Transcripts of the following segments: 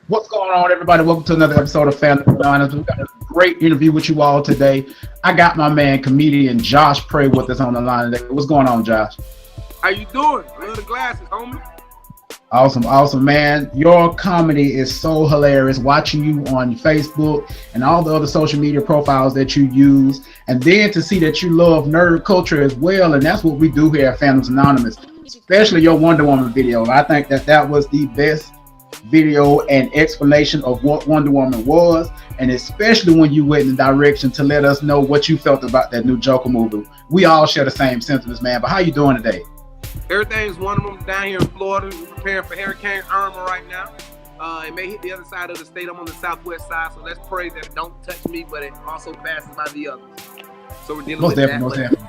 What's going on, everybody? Welcome to another episode of Family Anonymous. We've got a great interview with you all today. I got my man, comedian Josh Prey, with us on the line today. What's going on, Josh? How you doing? Love the glasses, homie. Awesome, man. Your comedy is so hilarious. Watching you on Facebook and all the other social media profiles that you use, and then to see that you love nerd culture as well, and that's what we do here at Families Anonymous. Especially your Wonder Woman video. I think that was the best video and explanation of what Wonder Woman was, and especially when you went in the direction to let us know what you felt about that new Joker movie. We all share the same sentiments, man. But how you doing today? Everything's wonderful down here in Florida. We're preparing for Hurricane Irma right now. It may hit the other side of the state. I'm on the southwest side, so let's pray that it don't touch me, but it also passes by the others. So we're dealing with that. Most definitely.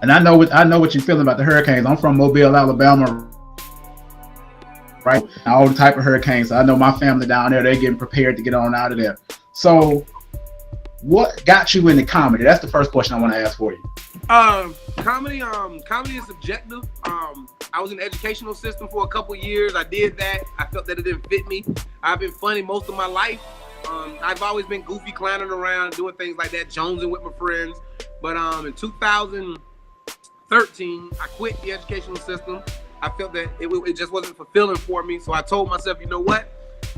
And I know what you're feeling about the hurricanes. I'm from Mobile, Alabama, right? All the type of hurricanes. So I know my family down there, they're getting prepared to get on out of there. So what got you into comedy? That's the first question I want to ask for you. Comedy is subjective. I was in the educational system for a couple years. I did that. I felt that it didn't fit me. I've been funny most of my life. I've always been goofy, clowning around, doing things like that, jonesing with my friends. But in 2013, I quit the educational system. I felt that it just wasn't fulfilling for me. So I told myself, you know what?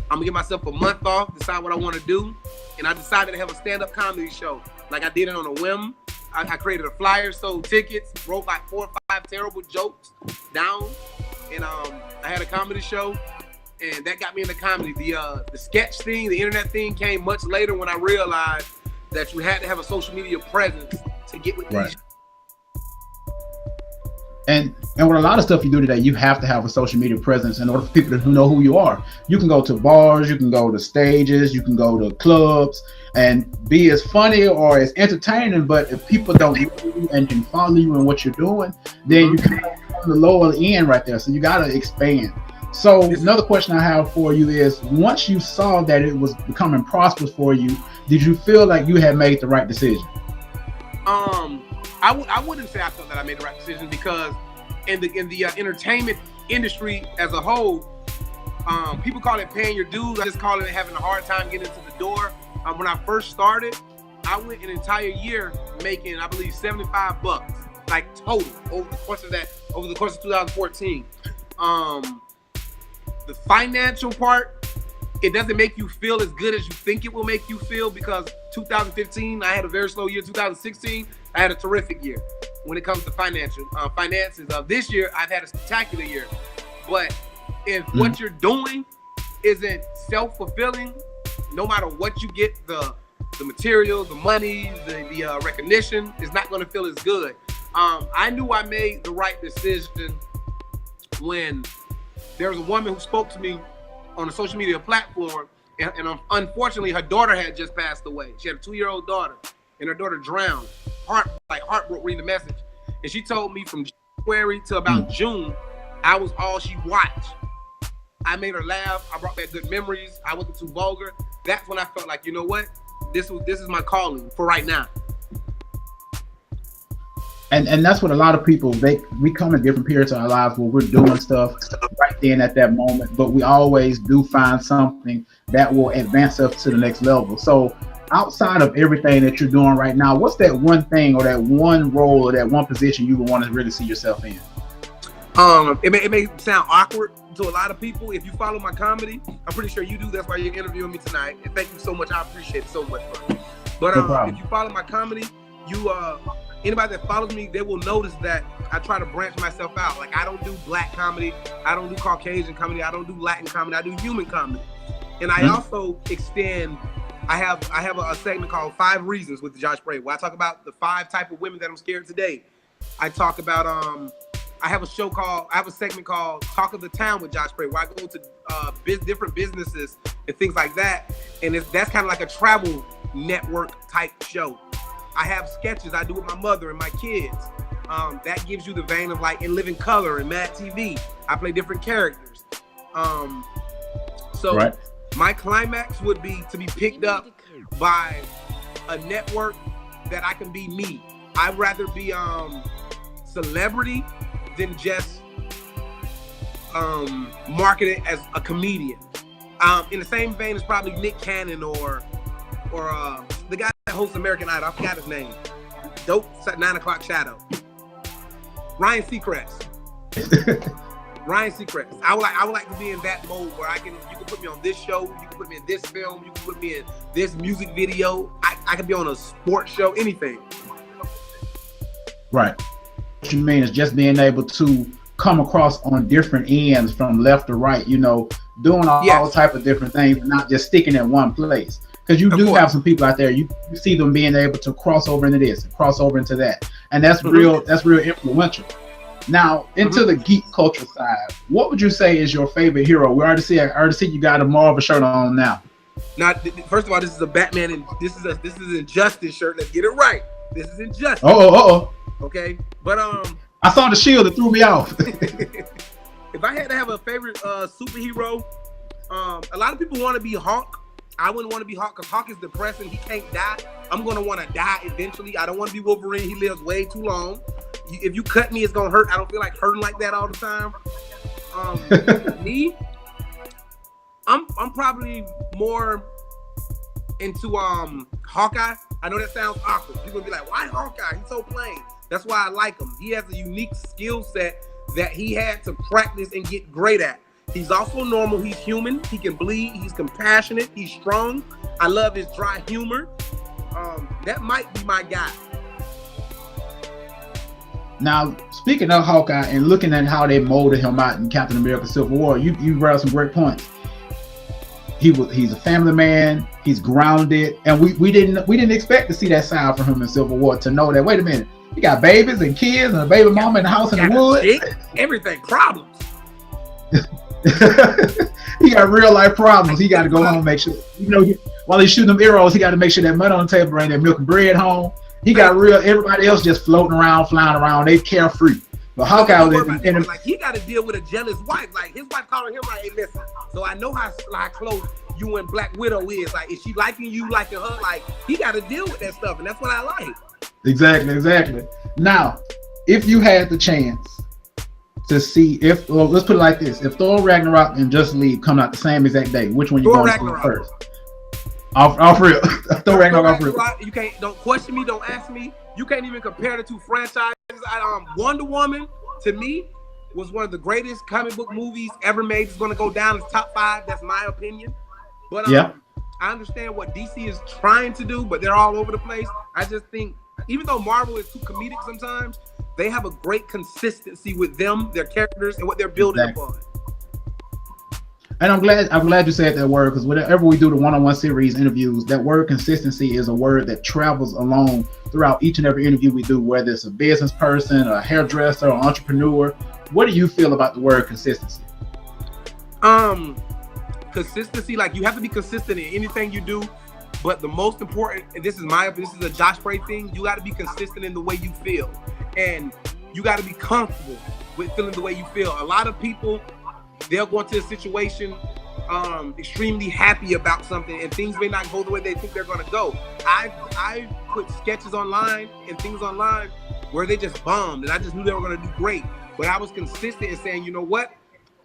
I'm gonna give myself a month off, decide what I want to do. And I decided to have a stand-up comedy show. Like I did it on a whim. I created a flyer, sold tickets, wrote like 4 or 5 terrible jokes down. And I had a comedy show. And that got me into comedy. The sketch thing, the internet thing came much later when I realized that you had to have a social media presence to get with these. And with a lot of stuff you do today, you have to have a social media presence in order for people to know who you are. You can go to bars, you can go to stages, you can go to clubs and be as funny or as entertaining, but if people don't know you and can follow you in what you're doing, then you kind of on the lower end right there. So you got to expand. So another question I have for you is, once you saw that it was becoming prosperous for you, did you feel like you had made the right decision? I wouldn't say I felt that I made the right decision, because in the entertainment industry as a whole, people call it paying your dues. I just call it having a hard time getting into the door. When I first started, I went an entire year making, I believe, $75, like total over the course of 2014. The financial part, it doesn't make you feel as good as you think it will make you feel, because 2015, I had a very slow year. 2016, I had a terrific year when it comes to finances. This year, I've had a spectacular year. But if what you're doing isn't self-fulfilling, no matter what you get, the material, the money, the recognition, is not going to feel as good. I knew I made the right decision when there was a woman who spoke to me on a social media platform, and unfortunately, her daughter had just passed away. She had a 2-year-old daughter, and her daughter drowned. Heart broke reading the message. And she told me from January to about June, I was all she watched. I made her laugh. I brought back good memories. I wasn't too vulgar. That's when I felt like, you know what? This is my calling for right now. And that's what a lot of people, we come in different periods of our lives where we're doing stuff right then at that moment, but we always do find something that will advance us to the next level. So outside of everything that you're doing right now, what's that one thing or that one role or that one position you would want to really see yourself in? It may sound awkward to a lot of people. If you follow my comedy, I'm pretty sure you do. That's why you're interviewing me tonight. And thank you so much. I appreciate it so much, bro. But if you follow my comedy, anybody that follows me, they will notice that I try to branch myself out. Like, I don't do black comedy. I don't do Caucasian comedy. I don't do Latin comedy. I do human comedy. And I also extend, I have a segment called 5 Reasons with Josh Prey, where I talk about the 5 type of women that I'm scared to date. I talk about, I have a segment called Talk of the Town with Josh Prey, where I go to different businesses and things like that. And that's kind of like a travel network type show. I have sketches I do with my mother and my kids. That gives you the vein of like In Living Color and Mad TV. I play different characters. My climax would be to be picked up by a network that I can be me. I'd rather be celebrity than just marketed as a comedian. In the same vein as probably Nick Cannon or the guy that hosts American Idol. I forgot his name. Dope 9 o'clock shadow. Ryan Seacrest. Ryan Seacrest. I would like to be in that mode where you can put me on this show, you can put me in this film, you can put me in this music video. I can be on a sports show, anything. Right. What you mean is just being able to come across on different ends from left to right, you know, doing all type of different things, and not just sticking in one place. Because you do have some people out there, you see them being able to cross over into this and cross over into that. And that's real influential. Now, into the geek culture side, what would you say is your favorite hero? I already see you got a Marvel shirt on now. Now, first of all, this is a Batman, and this is Injustice shirt. Let's get it right. This is Injustice. Okay, but I saw the shield that threw me off. If I had to have a favorite superhero, a lot of people want to be Hulk. I wouldn't want to be Hulk because Hulk is depressing. He can't die. I'm gonna want to die eventually. I don't want to be Wolverine. He lives way too long. If you cut me, it's gonna hurt. I don't feel like hurting like that all the time. Me, I'm probably more into Hawkeye. I know that sounds awkward. People gonna be like, "Why Hawkeye? He's so plain." That's why I like him. He has a unique skill set that he had to practice and get great at. He's also normal. He's human. He can bleed. He's compassionate. He's strong. I love his dry humor. That might be my guy. Now, speaking of Hawkeye and looking at how they molded him out in Captain America: Civil War, you brought up some great points. He's a family man. He's grounded, and we didn't expect to see that side from him in Civil War. To know that, wait a minute, he got babies and kids and a baby mama in the house in the woods. Everything problems. He got real life problems. He got to go home and make sure, while he's shooting them arrows, he got to make sure that money on the table, bring that milk and bread home. He got everybody else just floating around, flying around. They carefree. But Hawkeye like he got to deal with a jealous wife. Like his wife calling him like, "Hey, listen." So I know how close you and Black Widow is. Like, is she liking you, liking her? Like he got to deal with that stuff, and that's what I like. Exactly. Now, if you had the chance to see let's put it like this: if Thor Ragnarok and Justice League come out the same exact day, which one you going to see first? Off real. Thor Ragnarok off real. You can't. Don't question me. Don't ask me. You can't even compare the two franchises. Wonder Woman to me was one of the greatest comic book movies ever made. It's going to go down as top 5. That's my opinion. But I understand what DC is trying to do, but they're all over the place. I just think, even though Marvel is too comedic sometimes, they have a great consistency with them, their characters, and what they're building upon. And I'm glad you said that word, because whenever we do the one-on-one series interviews, that word consistency is a word that travels along throughout each and every interview we do, whether it's a business person, a hairdresser, or entrepreneur. What do you feel about the word consistency? Consistency, like you have to be consistent in anything you do, but the most important, and this is a Josh Bray thing, you got to be consistent in the way you feel, and you got to be comfortable with feeling the way you feel. A lot of people, they'll go into a situation extremely happy about something, and things may not go the way they think they're going to go. I put sketches online and things online where they just bombed, and I just knew they were going to do great. But I was consistent in saying, you know what?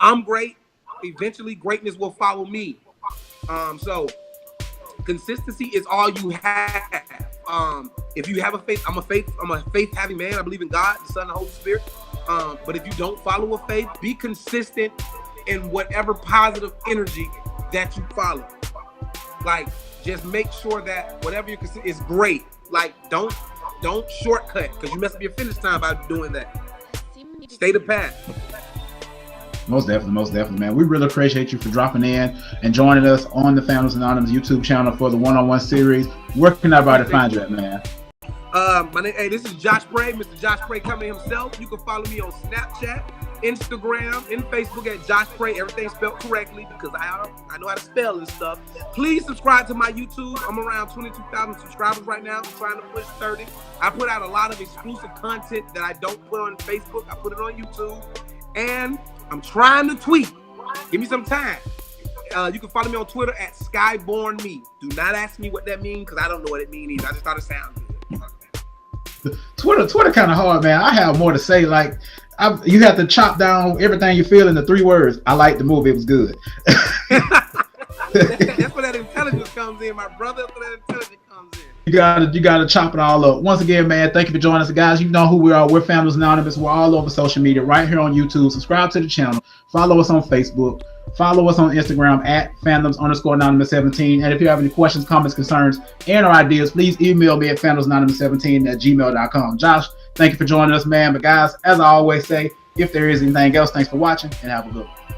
I'm great. Eventually, greatness will follow me. So consistency is all you have. If you have a faith, I'm a faith-having man. I believe in God, the Son, and the Holy Spirit. But if you don't follow a faith, be consistent in whatever positive energy that you follow. Like, just make sure that whatever you consider is great. Like, don't shortcut, because you mess up your finish time by doing that. Stay the path. Most definitely, man. We really appreciate you for dropping in and joining us on the Families Anonymous YouTube channel for the one-on-one series. Where can everybody find you at, man? This is Josh Bray, Mr. Josh Bray coming himself. You can follow me on Snapchat, Instagram, and Facebook at Josh Bray. Everything spelled correctly because I know how to spell and stuff. Please subscribe to my YouTube. I'm around 22,000 subscribers right now. I'm trying to push 30. I put out a lot of exclusive content that I don't put on Facebook. I put it on YouTube. And I'm trying to tweet. Give me some time. You can follow me on Twitter at SkybornMe. Do not ask me what that means because I don't know what it means either. I just thought it sounded good. Twitter kind of hard, man. I have more to say. Like, you have to chop down everything you feel into 3 words. I liked the movie. It was good. That's where that intelligence comes in, my brother. That's where that intelligence comes in. You gotta chop it all up. Once again, man, thank you for joining us, guys. You know who we are. We're Families Anonymous. We're all over social media, right here on YouTube. Subscribe to the channel. Follow us on Facebook. Follow us on Instagram at fandoms_anonymous17. And if you have any questions, comments, concerns, and or ideas, please email me at fandomsanonymous17@gmail.com. Josh, thank you for joining us, man. But guys, as I always say, if there is anything else, thanks for watching and have a good one.